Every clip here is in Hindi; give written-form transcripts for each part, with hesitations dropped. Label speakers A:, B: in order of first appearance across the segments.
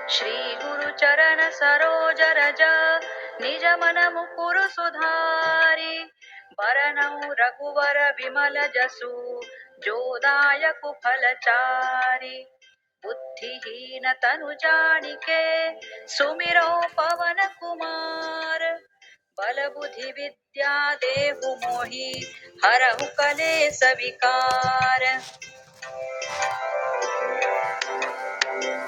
A: श्री गुरु चरण सरोज रज निज मन मुकुर सुधारी बरनउँ रघुवर विमल जसु जो दायक फलचारी बुद्धिहीन तनु जानिके सुमिरौ पवन कुमार बल बुद्धि विद्या देहु मोहि हरहु कलेस विकार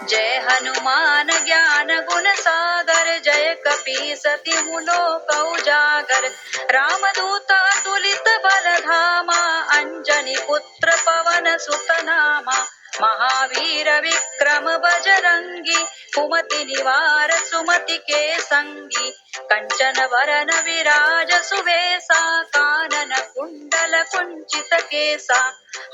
A: जय हनुमान ज्ञान गुण सागर जय कपीसति लोक उजागर रामदूत अतुलित बल धामा अंजनी पुत्र पवन सुत नामा महावीर विक्रम बजरंगी कुमति निवार सुमति के संगी कंचन वरन विराज सुवेसा कानन कुंडल कुंचित केसा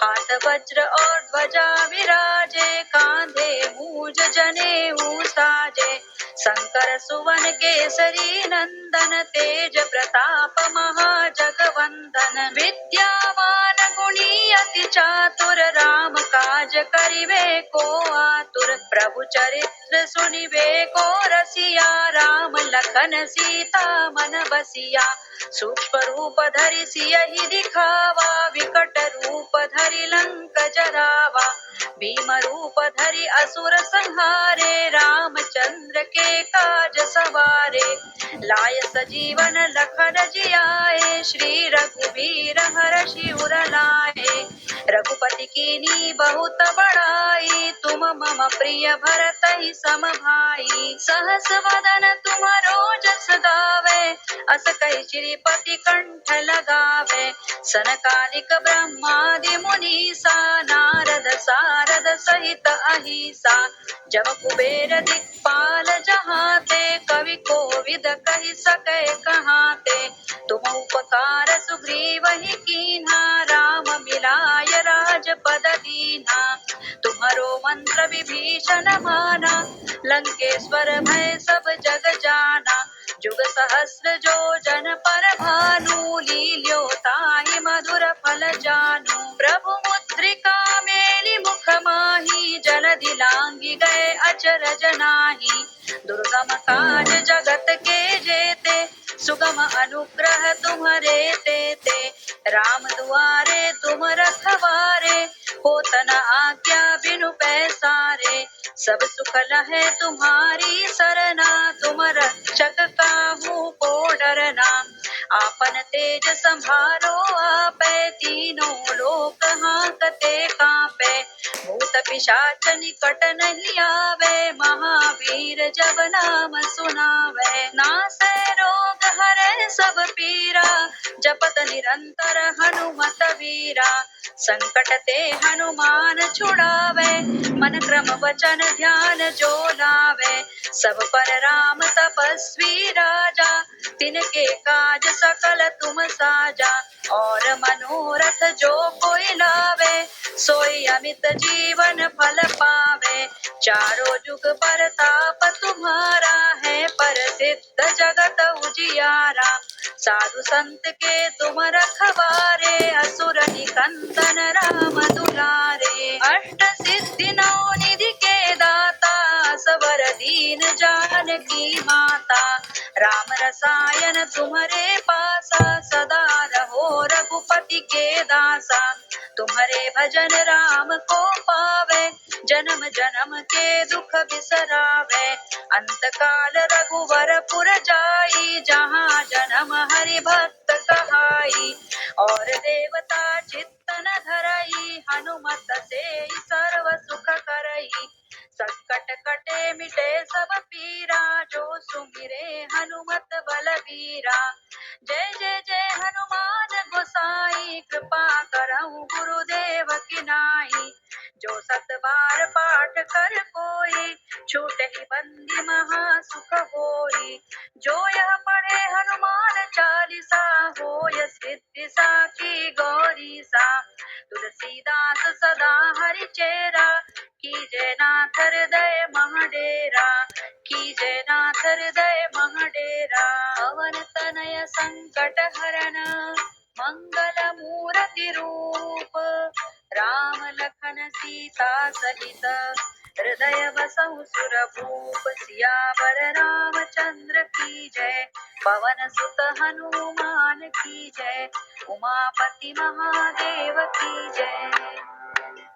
A: हाथ वज्र और ध्वजा विराजे कांधे मूज जनेऊ साजे शंकर सुवन केसरी नंदन तेज प्रताप महाजगवंदन विद्यावान गुणी अति चातुर राम काज करिवे को आतुर प्रभु चरित्र सुनिवे को रसिया राम लखन सीता मन बसिया सूक्ष्म रूप धरि सियहि दिखावा विकट रूप धरि लंक जरावा भीम रूप धरि असुर संहारे रामचंद्र के काज सवारे लाय सजीवन लखन जियाए श्री रघुवीर हरषि उर लाए रघुपति कीनी बहुत बड़ाई तुम मम प्रिय भरतहि सम भाई सहस वदन तुम्हारो जस गावे अस कहि श्रीपति कंठ लगावे सनकालिक ब्रह्मादि मुनीसा नारद सारद सहित अहिसा जब कुबेर दिक्पाल जहाते कवि कोविद कहि सकै कहाते तुम उपकार सुग्रीवहि कीन्हा राम मिलाय राजपद दीन्हा तुम्हारो मंत्र विभीषण माना लंकेश्वर भय सब जग जाना जुग सहस्र जो जन पर भानु लील्यो ताहि मधुर फल जानु प्रभु मुद्रिका मेलि मुख माहि जलधि लांघि गए अचरज नाही दुर्गम काज जगत के जेते सुगम अनुग्रह तुम्हारे तेते राम दुआरे तुम रखवारे होत न आज्ञा बिनु पैसारे सब सुख लहे तुम्हारी सरना तुम रक्षक काहू को डरना आपन तेज संभारो आपै तीनों लोक हांकते कांपे भूत पिशाच निकट नहीं आवे महावीर जब नाम सुनावे नासै रोग हरै सब पीरा जपत निरंतर हनुमत वीरा संकट ते हनुमान छुड़ावे मन क्रम वचन ध्यान जो लावे सब पर राम तपस्वी राजा तिनके काज सकल तुम साजा और मनोरथ जो कोई लावे सोई अमित जीवन फल पावे चारों जुग परताप तुम्हारा है प्रसिद्ध जगत उजियारा साधु संत के तुम रखवारे असुर निकंदन राम दुलारे अष्ट सिद्धि नौ निधि के दाता सबर दीन जानकी माता राम रसायन तुम्हारे पासा सदा रहो रघुपति के दासा तुम्हारे भजन राम को पावे जन्म जन्म के दुख बिसरावे अंत काल रघुवर पुर जाई जहाँ जन्म हरि भक्त कहाई और देवता चित्तन धरई हनुमत से सर्व सुख करई संकट कटे मिटे सब पीरा जो सुमिरे हनुमत बलबीरा जय जय जय हनुमान गोसाई कृपा करहु गुरुदेव की नाई जो सत बार पाठ कर कोई छूट ही बंदी महा सुख होई जो यह पढ़े हनुमान चालीसा होय सिद्धि साखी गौरी सा तुलसीदास सदा हरि चेरा कीजय नाथ हृदय महडेरा कीजय नाथ हृदय महडेरा पवन तनय संकट हरन मंगल मूर्ति रूप राम लखन सीता सहित हृदय बसहु सुर भूप सियावर रामचंद्र की जय। पवन सुत हनुमान की जय। उमापति महादेव की जय।